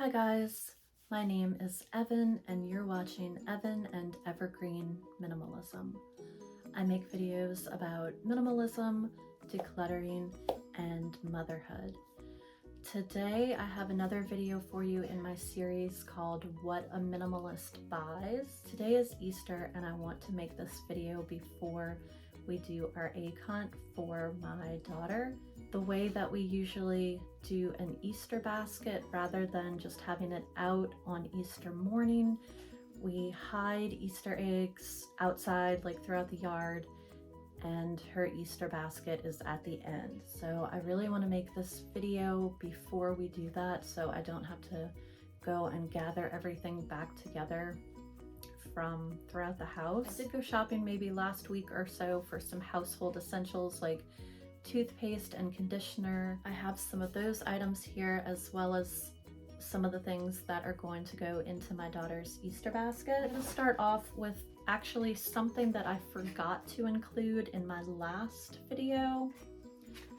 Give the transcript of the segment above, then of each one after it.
Hi guys, my name is Evan and you're watching Evan and Evergreen Minimalism. I make videos about minimalism, decluttering, and motherhood. Today I have another video for you in my series called What a Minimalist Buys. Today is Easter and I want to make this video before we do our egg hunt for my daughter. The way that we usually do an Easter basket, rather than just having it out on Easter morning, we hide Easter eggs outside, like throughout the yard, and her Easter basket is at the end. So I really want to make this video before we do that so I don't have to go and gather everything back together from throughout the house. I did go shopping maybe last week or so for some household essentials like toothpaste and conditioner. I have some of those items here, as well as some of the things that are going to go into my daughter's Easter basket. I'm going to start off with actually something that I forgot to include in my last video.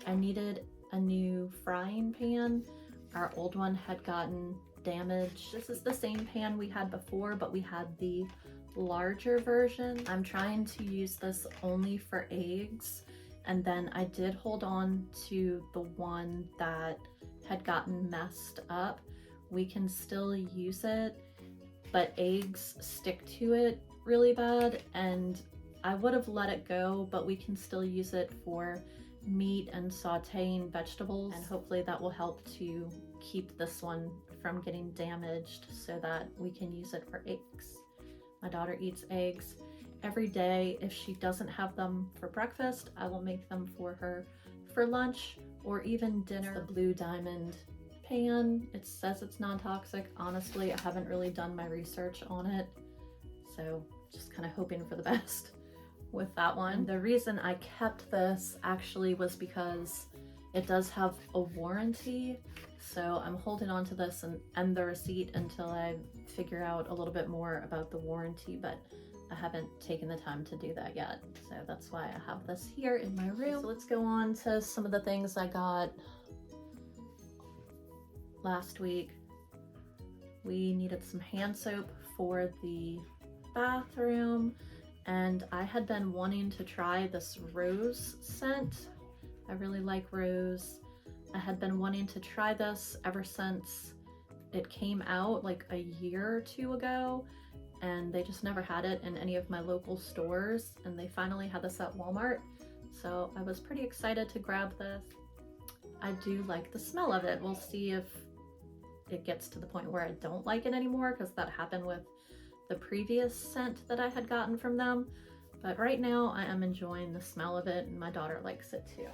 I needed a new frying pan. Our old one had gotten damaged. This is the same pan we had before, but we had the larger version. I'm trying to use this only for eggs. And then I did hold on to the one that had gotten messed up. We can still use it, but eggs stick to it really bad, and I would have let it go, but we can still use it for meat and sauteing vegetables, and hopefully that will help to keep this one from getting damaged so that we can use it for eggs. My daughter eats eggs every day. If she doesn't have them for breakfast, I will make them for her for lunch or even dinner. It's the Blue Diamond pan. It says it's non-toxic. Honestly, I haven't really done my research on it, so just kind of hoping for the best with that one. The reason I kept this actually was because it does have a warranty, so I'm holding on to this and the receipt until I figure out a little bit more about the warranty, but I haven't taken the time to do that yet, so that's why I have this here in my room. So let's go on to some of the things I got last week. We needed some hand soap for the bathroom, and I had been wanting to try this rose scent. I really like rose. I had been wanting to try this ever since it came out like a year or two ago, and they just never had it in any of my local stores, and they finally had this at Walmart, so I was pretty excited to grab this. I do like the smell of it. We'll see if it gets to the point where I don't like it anymore, because that happened with the previous scent that I had gotten from them, but right now I am enjoying the smell of it, and my daughter likes it too.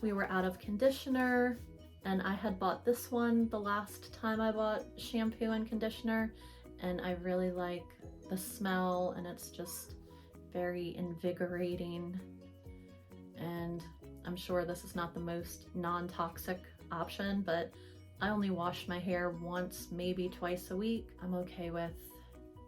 We were out of conditioner, and I had bought this one the last time I bought shampoo and conditioner, and I really like the smell, and it's just very invigorating, and I'm sure this is not the most non-toxic option, but I only wash my hair once, maybe twice a week. I'm okay with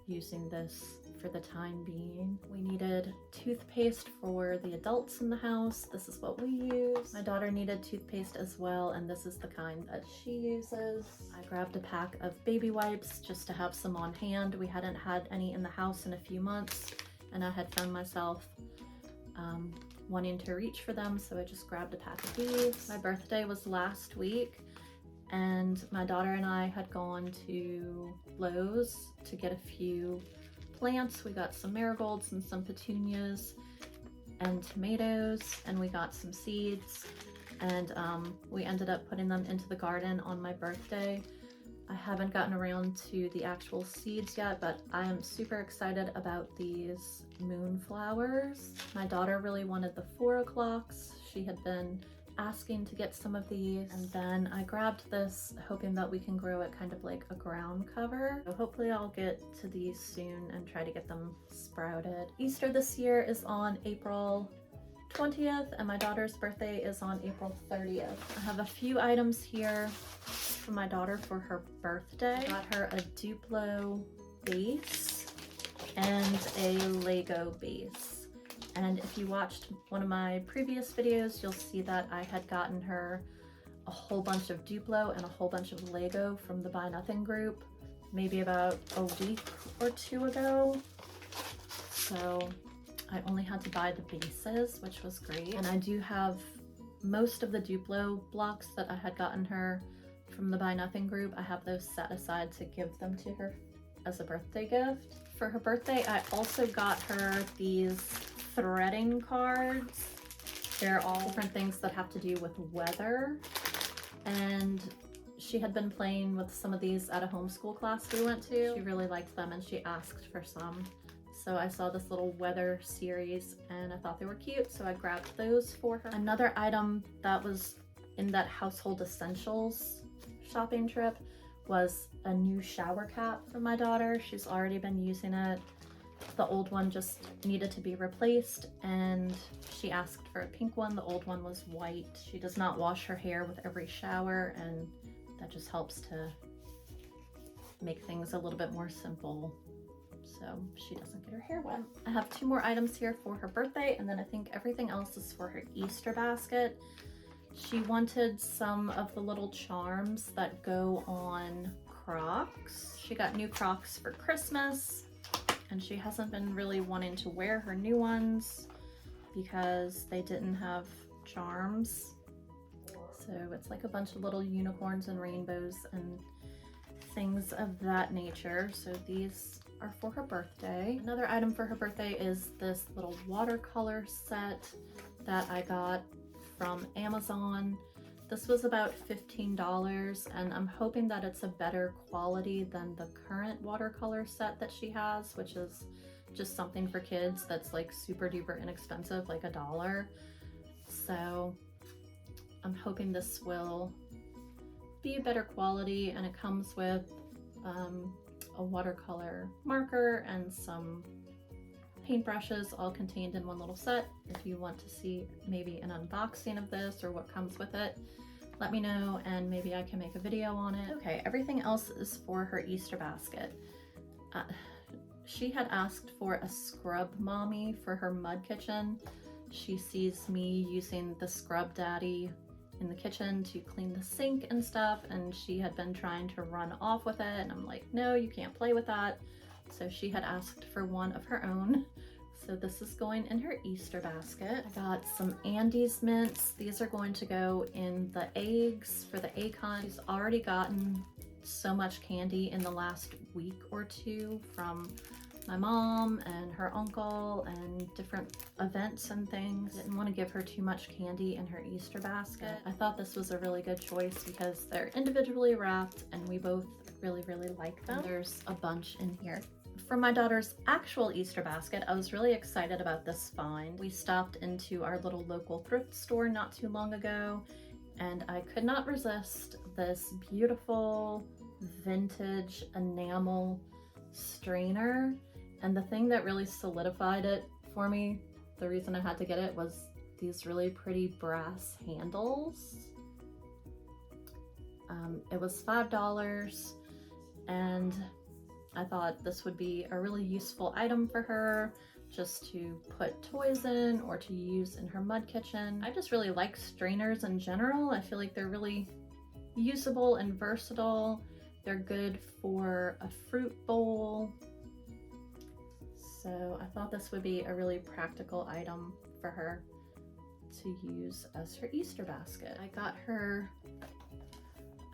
using this for the time being. We needed toothpaste for the adults in the house. This is what we use. My daughter needed toothpaste as well, and this is the kind that she uses. I grabbed a pack of baby wipes just to have some on hand. We hadn't had any in the house in a few months, and I had found myself wanting to reach for them, so I just grabbed a pack of these. My birthday was last week, and my daughter and I had gone to Lowe's to get a few plants. We got some marigolds and some petunias and tomatoes, and we got some seeds, and we ended up putting them into the garden on my birthday. I haven't gotten around to the actual seeds yet, but I am super excited about these moonflowers. My daughter really wanted the 4 o'clocks. She had been asking to get some of these, and then I grabbed this hoping that we can grow it kind of like a ground cover. So hopefully I'll get to these soon and try to get them sprouted. Easter this year is on April 20th, and my daughter's birthday is on April 30th. I have a few items here for my daughter for her birthday. I got her a Duplo base and a Lego base. And if you watched one of my previous videos, you'll see that I had gotten her a whole bunch of Duplo and a whole bunch of Lego from the Buy Nothing group, maybe about a week or two ago. So I only had to buy the bases, which was great. And I do have most of the Duplo blocks that I had gotten her from the Buy Nothing group. I have those set aside to give them to her as a birthday gift. For her birthday, I also got her these threading cards. They're all different things that have to do with weather. And she had been playing with some of these at a homeschool class we went to. She really liked them and she asked for some. So I saw this little weather series and I thought they were cute, so I grabbed those for her. Another item that was in that household essentials shopping trip was a new shower cap for my daughter. She's already been using it. The old one just needed to be replaced and she asked for a pink one. The old one was white. She does not wash her hair with every shower and that just helps to make things a little bit more simple so she doesn't get her hair wet. I have 2 more items here for her birthday and then I think everything else is for her Easter basket. She wanted some of the little charms that go on Crocs. She got new Crocs for Christmas and she hasn't been really wanting to wear her new ones because they didn't have charms. So it's like a bunch of little unicorns and rainbows and things of that nature. So these are for her birthday. Another item for her birthday is this little watercolor set that I got from Amazon. This was about $15 and I'm hoping that it's a better quality than the current watercolor set that she has, which is just something for kids that's like super duper inexpensive, like $1. So I'm hoping this will be a better quality and it comes with a watercolor marker and some paintbrushes all contained in one little set. If you want to see maybe an unboxing of this or what comes with it, let me know and maybe I can make a video on it. Okay, everything else is for her Easter basket. She had asked for a scrub mommy for her mud kitchen. She sees me using the Scrub Daddy in the kitchen to clean the sink and stuff, and she had been trying to run off with it and I'm like, no, you can't play with that. So she had asked for one of her own. So this is going in her Easter basket. I got some Andes mints. These are going to go in the eggs for the egg hunt. She's already gotten so much candy in the last week or two from my mom and her uncle and different events and things. Didn't want to give her too much candy in her Easter basket. I thought this was a really good choice because they're individually wrapped and we both really like them. There's a bunch in here. For my daughter's actual Easter basket, I was really excited about this find. We stopped into our little local thrift store not too long ago and I could not resist this beautiful vintage enamel strainer. And the thing that really solidified it for me, the reason I had to get it, was these really pretty brass handles. It was $5 and I thought this would be a really useful item for her just to put toys in or to use in her mud kitchen. I just really like strainers in general. I feel like they're really usable and versatile. They're good for a fruit bowl. So I thought this would be a really practical item for her to use as her Easter basket. I got her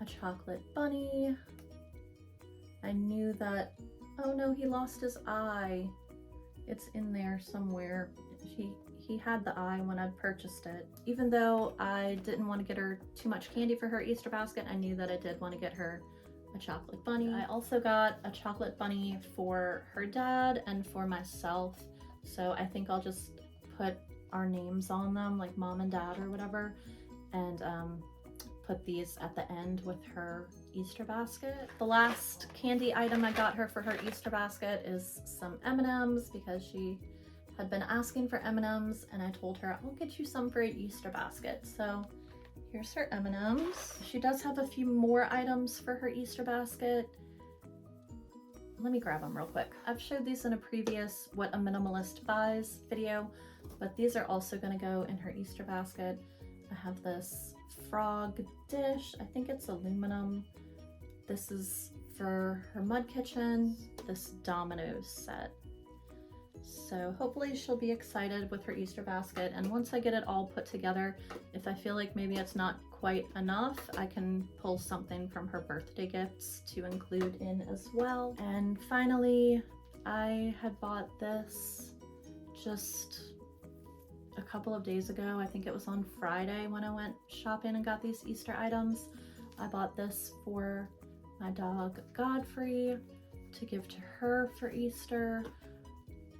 a chocolate bunny. I knew that, oh no, he lost his eye. It's in there somewhere. He had the eye when I purchased it. Even though I didn't want to get her too much candy for her Easter basket, I knew that I did want to get her a chocolate bunny. I also got a chocolate bunny for her dad and for myself. So I think I'll just put our names on them, like mom and dad or whatever, and put these at the end with her Easter basket. The last candy item I got her for her Easter basket is some M&Ms because she had been asking for M&Ms and I told her I'll get you some for your Easter basket. So here's her M&Ms. She does have a few more items for her Easter basket. Let me grab them real quick. I've showed these in a previous What a Minimalist Buys video, but these are also gonna go in her Easter basket. I have this frog dish. I think it's aluminum. This is for her mud kitchen, this Dominoes set. So hopefully she'll be excited with her Easter basket, and once I get it all put together, if I feel like maybe it's not quite enough, I can pull something from her birthday gifts to include in as well. And finally, I had bought this just a couple of days ago. I think it was on Friday when I went shopping and got these Easter items. I bought this for my dog Godfree to give to her for Easter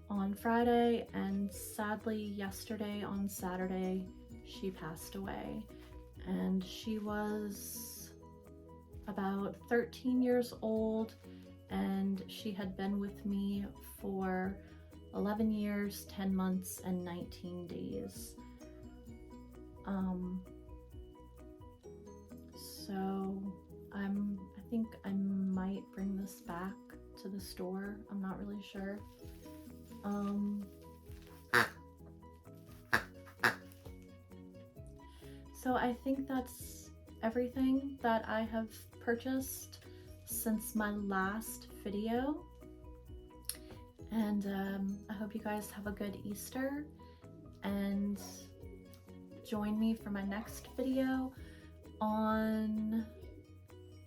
on Friday, and sadly yesterday on Saturday she passed away, and she was about 13 years old, and she had been with me for 11 years, 10 months, and 19 days. So I think I might bring this back to the store. I'm not really sure. So I think that's everything that I have purchased since my last video. And I hope you guys have a good Easter, and join me for my next video.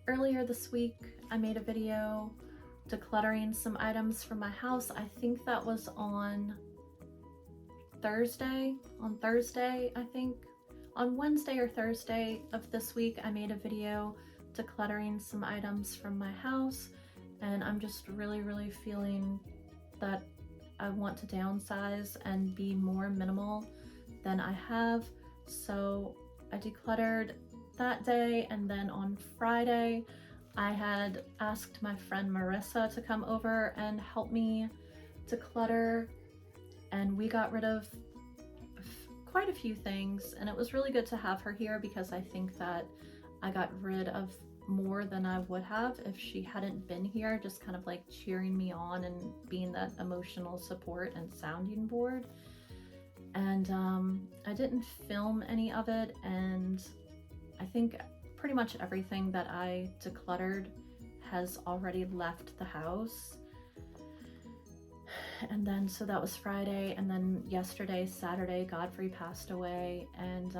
Earlier this week, I made a video decluttering some items from my house. I think that was on Thursday. I think. On Wednesday or Thursday of this week, I made a video decluttering some items from my house, and I'm just really feeling that I want to downsize and be more minimal than I have. So I decluttered that day, and then on Friday I had asked my friend Marissa to come over and help me declutter, and we got rid of quite a few things, and it was really good to have her here because I think that I got rid of more than I would have if she hadn't been here, just kind of like cheering me on and being that emotional support and sounding board. And I didn't film any of it, and I think pretty much everything that I decluttered has already left the house. And then, so that was Friday, and then yesterday, Saturday, Godfrey passed away, and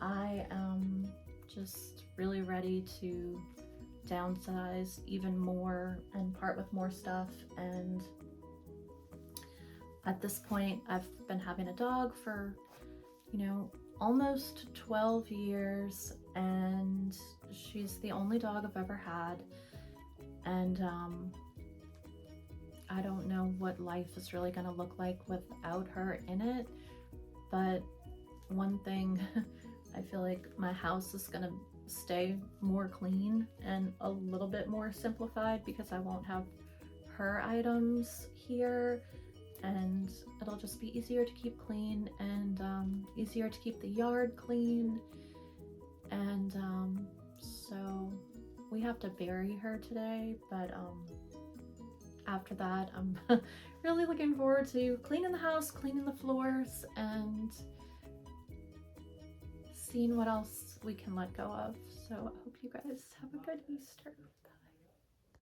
I am just really ready to downsize even more and part with more stuff. And at this point, I've been having a dog for, almost 12 years, and she's the only dog I've ever had. And I don't know what life is really gonna look like without her in it, but one thing, I feel like my house is gonna stay more clean and a little bit more simplified because I won't have her items here, and it'll just be easier to keep clean and easier to keep the yard clean. And so we have to bury her today, but after that, I'm really looking forward to cleaning the house, cleaning the floors, and seeing what else we can let go of. So I hope you guys have a good Easter. Bye.